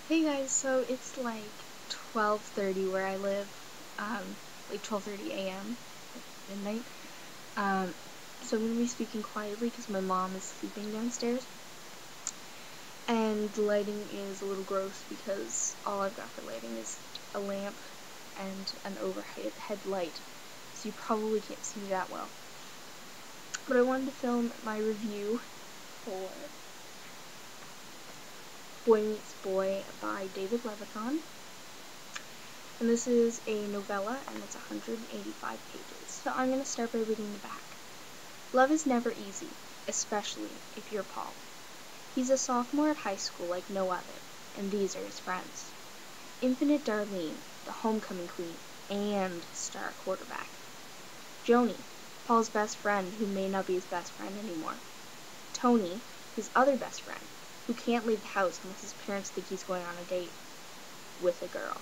Hey guys, so it's like 12:30 where I live, like 12:30 a.m., midnight. Um, so I'm gonna be speaking quietly because my mom is sleeping downstairs, and the lighting is a little gross because all I've got for lighting is a lamp and an overhead light, so you probably can't see me that well. But I wanted to film my review for Boy Meets Boy by David Levithan. And this is a novella, and it's 185 pages. So I'm going to start by reading the back. Love is never easy, especially if you're Paul. He's a sophomore at high school like no other, and these are his friends. Infinite Darlene, the homecoming queen, and star quarterback. Joni, Paul's best friend who may not be his best friend anymore. Tony, his other best friend, who can't leave the house unless his parents think he's going on a date with a girl.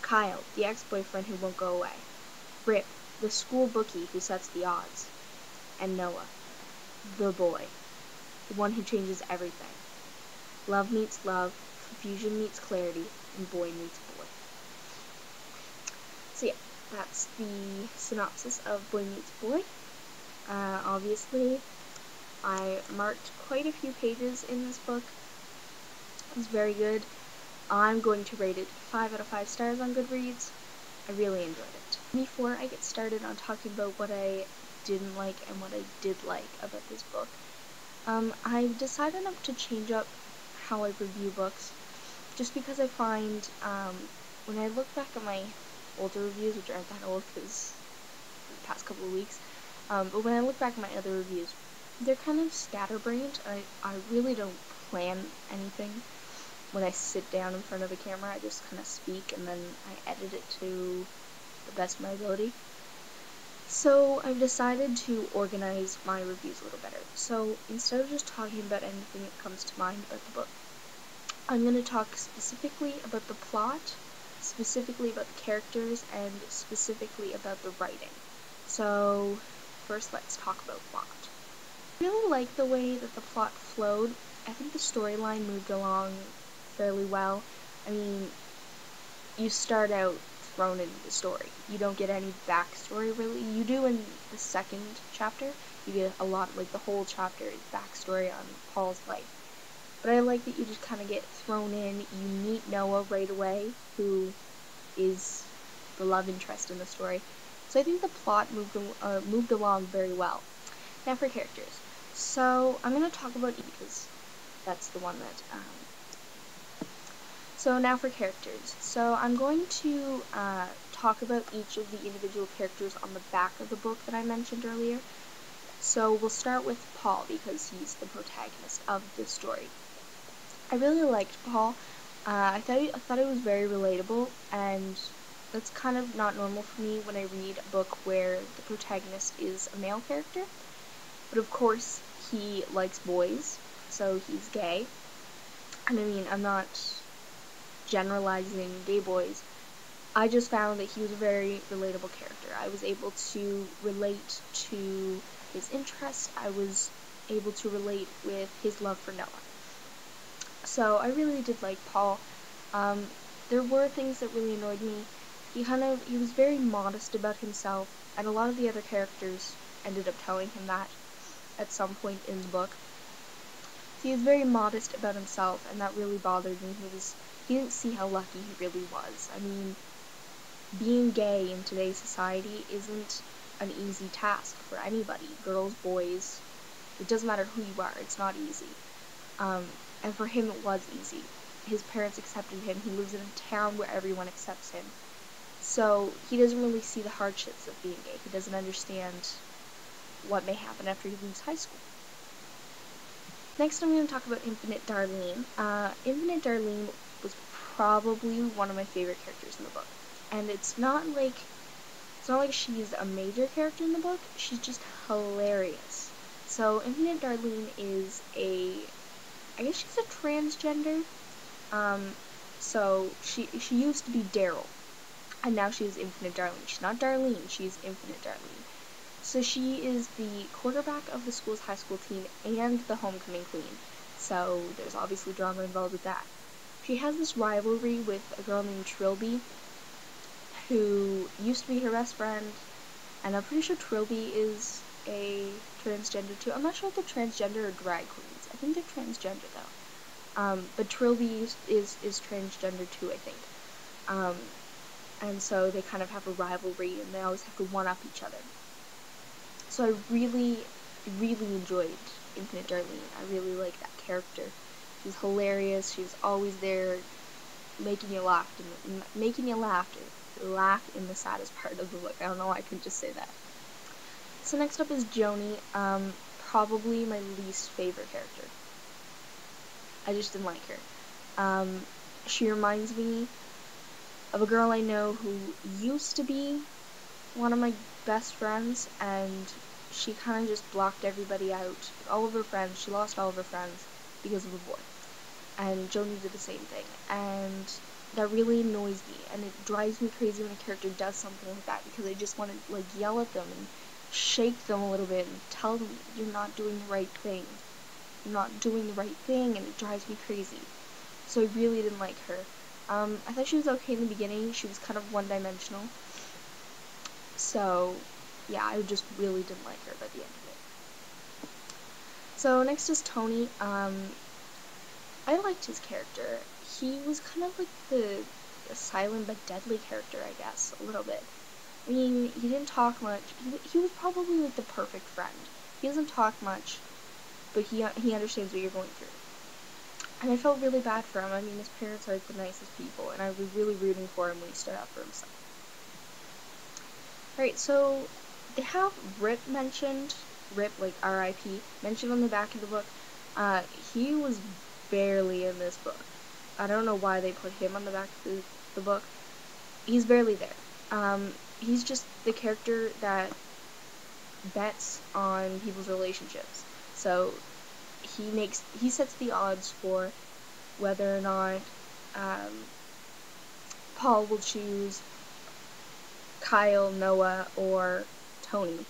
Kyle, the ex-boyfriend who won't go away. Rip, the school bookie who sets the odds. And Noah, the boy, the one who changes everything. Love meets love, confusion meets clarity, and boy meets boy. So yeah, that's the synopsis of Boy Meets Boy. Obviously, I marked quite a few pages in this book. It was very good. I'm going to rate it 5 out of 5 stars on Goodreads. I really enjoyed it. Before I get started on talking about what I didn't like and what I did like about this book, I've decided not to change up how I review books, just because I find, when I look back at my older reviews, which aren't that old because the past couple of weeks, but when I look back at my other reviews, they're kind of scatterbrained. I really don't plan anything when I sit down in front of a camera. I just kind of speak and then I edit it to the best of my ability. So I've decided to organize my reviews a little better. So instead of just talking about anything that comes to mind about the book, I'm going to talk specifically about the plot, specifically about the characters, and specifically about the writing. So first let's talk about plot. I really like the way that the plot flowed. I think the storyline moved along fairly well. I mean, you start out thrown into the story. You don't get any backstory, really. You do in the second chapter. You get a lot, like the whole chapter is backstory on Paul's life. But I like that you just kind of get thrown in. You meet Noah right away, who is the love interest in the story. So I think the plot moved along very well. Now for characters. So I'm going to talk about E because that's the one that So now for characters. So I'm going to talk about each of the individual characters on the back of the book that I mentioned earlier. So we'll start with Paul because he's the protagonist of this story. I really liked Paul. I thought it was very relatable, and that's kind of not normal for me when I read a book where the protagonist is a male character. But of course, he likes boys, so he's gay. And I mean, I'm not generalizing gay boys. I just found that he was a very relatable character. I was able to relate to his interests. I was able to relate with his love for Noah. So I really did like Paul. There were things that really annoyed me. He was very modest about himself, and a lot of the other characters ended up telling him that at some point in the book. He was very modest about himself, and that really bothered me. He didn't see how lucky he really was. I mean, being gay in today's society isn't an easy task for anybody. Girls, boys, it doesn't matter who you are, it's not easy. And for him it was easy. His parents accepted him, he lives in a town where everyone accepts him. So he doesn't really see the hardships of being gay. He doesn't understand what may happen after he leaves high school. Next I'm going to talk about Infinite Darlene. Infinite Darlene was probably one of my favorite characters in the book. And it's not like she's a major character in the book, she's just hilarious. So Infinite Darlene is I guess she's a transgender. So she used to be Daryl, and now she's Infinite Darlene. She's not Darlene, she's Infinite Darlene. So she is the quarterback of the school's high school team and the homecoming queen. So there's obviously drama involved with that. she has this rivalry with a girl named Trilby, who used to be her best friend, and I'm pretty sure Trilby is a transgender too. I'm not sure if they're transgender or drag queens. I think they're transgender though. But Trilby is transgender too, I think. And so they kind of have a rivalry, and they always have to one-up each other. So I really, really enjoyed Infinite Darlene. I really like that character. She's hilarious. She's always there, making you laugh in the saddest part of the book. I don't know why I couldn't just say that. So next up is Joni. Probably my least favorite character. I just didn't like her. She reminds me of a girl I know who used to be one of my best friends, and she kind of just blocked everybody out. All of her friends, she lost all of her friends because of a boy. And Joni did the same thing. And that really annoys me, and it drives me crazy when a character does something like that, because I just want to, like, yell at them and shake them a little bit and tell them you're not doing the right thing. You're not doing the right thing, and it drives me crazy. So I really didn't like her. I thought she was okay in the beginning. She was kind of one-dimensional. So, yeah, I just really didn't like her by the end of it. So, next is Tony. I liked his character. He was kind of like the silent but deadly character, I guess, a little bit. I mean, he didn't talk much. He was probably like the perfect friend. He doesn't talk much, but he understands what you're going through. And I felt really bad for him. I mean, his parents are like the nicest people, and I was really rooting for him when he stood up for himself. Alright, so they have Rip mentioned, Rip, like R.I.P., mentioned on the back of the book. He was barely in this book. I don't know why they put him on the back of the book. He's barely there. He's just the character that bets on people's relationships. So he sets the odds for whether or not Paul will choose Kyle, Noah, or Tony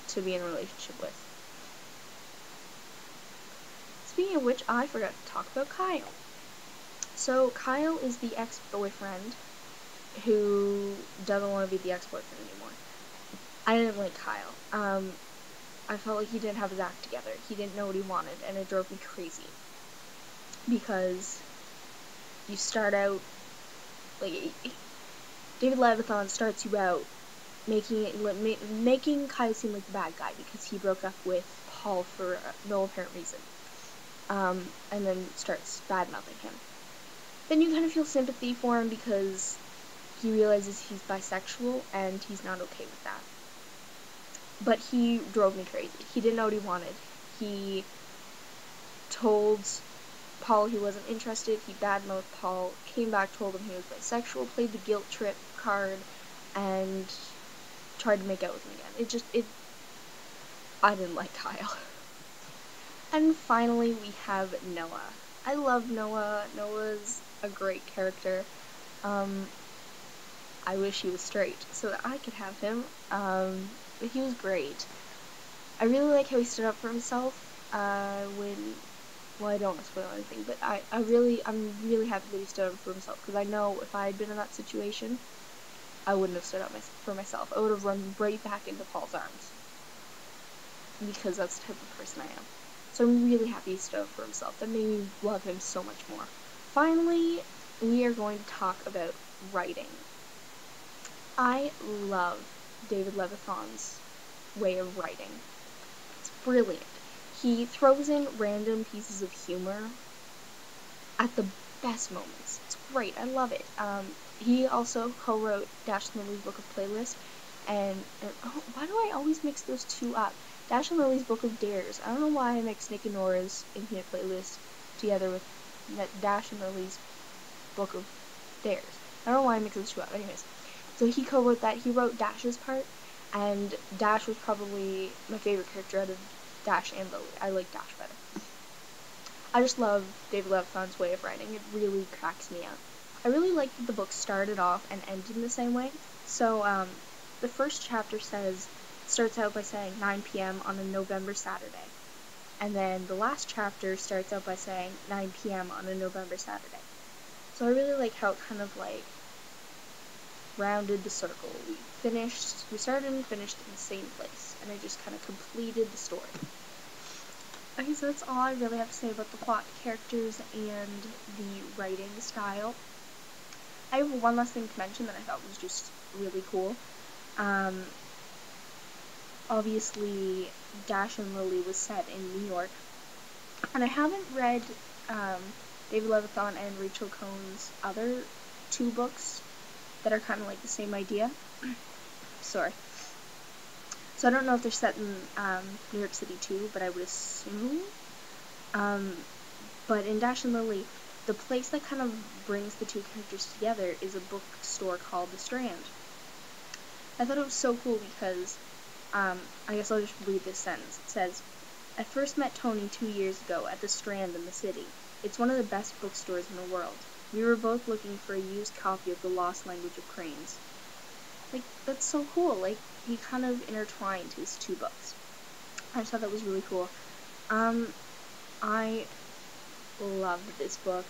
to be in a relationship with. Speaking of which, I forgot to talk about Kyle. So Kyle is the ex-boyfriend who doesn't want to be the ex-boyfriend anymore. I didn't like Kyle. I felt like he didn't have his act together. He didn't know what he wanted, and it drove me crazy. Because you start out, like, David Levithan starts you out making Kyle seem like the bad guy because he broke up with Paul for no apparent reason. And then starts bad-mouthing him. Then you kind of feel sympathy for him because he realizes he's bisexual, and he's not okay with that. But he drove me crazy. He didn't know what he wanted. He told Paul he wasn't interested. He badmouthed Paul, came back, told him he was bisexual, played the guilt trip card, and tried to make out with him again. I didn't like Kyle. And finally, we have Noah. I love Noah. Noah's a great character. I wish he was straight so that I could have him. But he was great. I really like how he stood up for himself well, I don't want to spoil anything, but I'm really happy that he stood up for himself, because I know if I had been in that situation, I wouldn't have stood up for myself. I would have run right back into Paul's arms, because that's the type of person I am. So I'm really happy he stood up for himself. That made me love him so much more. Finally, we are going to talk about writing. I love David Levithan's way of writing. It's brilliant. He throws in random pieces of humor at the best moments. It's great. I love it. He also co-wrote Dash and Lily's Book of Playlist, and why do I always mix those two up? Dash and Lily's Book of Dares. I don't know why I mix Nick and Nora's Infinite Playlist together with Dash and Lily's Book of Dares. I don't know why I mix those two up. Anyways, so he co-wrote that. He wrote Dash's part, and Dash was probably my favorite character out of Dash and Lily. I like Dash better. I just love David Levithan's way of writing. It really cracks me up. I really like that the book started off and ended in the same way. So, the first chapter starts out by saying 9 p.m. on a November Saturday. And then the last chapter starts out by saying 9 p.m. on a November Saturday. So I really like how it kind of like rounded the circle. We started and finished in the same place, and it just kind of completed the story. Okay, so that's all I really have to say about the plot, characters, and the writing style. I have one last thing to mention that I thought was just really cool. Obviously, Dash and Lily was set in New York, and I haven't read David Levithan and Rachel Cohn's other 2 books that are kind of like the same idea. Sorry. So I don't know if they're set in New York City too, but I would assume. But in Dash and Lily, the place that kind of brings the 2 characters together is a bookstore called The Strand. I thought it was so cool because, I guess I'll just read this sentence. It says, "I first met Tony 2 years ago at The Strand in the city. It's one of the best bookstores in the world. We were both looking for a used copy of The Lost Language of Cranes." Like, that's so cool. Like, he kind of intertwined his 2 books. I just thought that was really cool. I loved this book.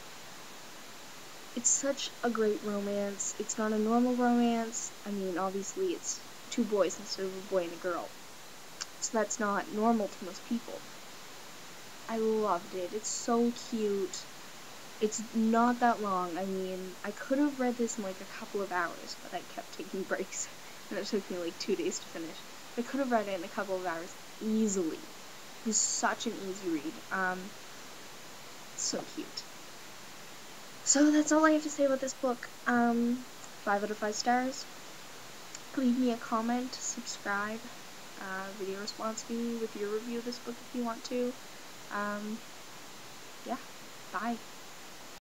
It's such a great romance. It's not a normal romance. I mean, obviously it's 2 boys instead of a boy and a girl. So that's not normal to most people. I loved it. It's so cute. It's not that long. I mean, I could have read this in like a couple of hours, but I kept taking breaks, and it took me like 2 days to finish. I could have read it in a couple of hours easily. It was such an easy read. So cute. So that's all I have to say about this book. 5 out of 5 stars. Leave me a comment, subscribe, video response me with your review of this book if you want to. Yeah, bye.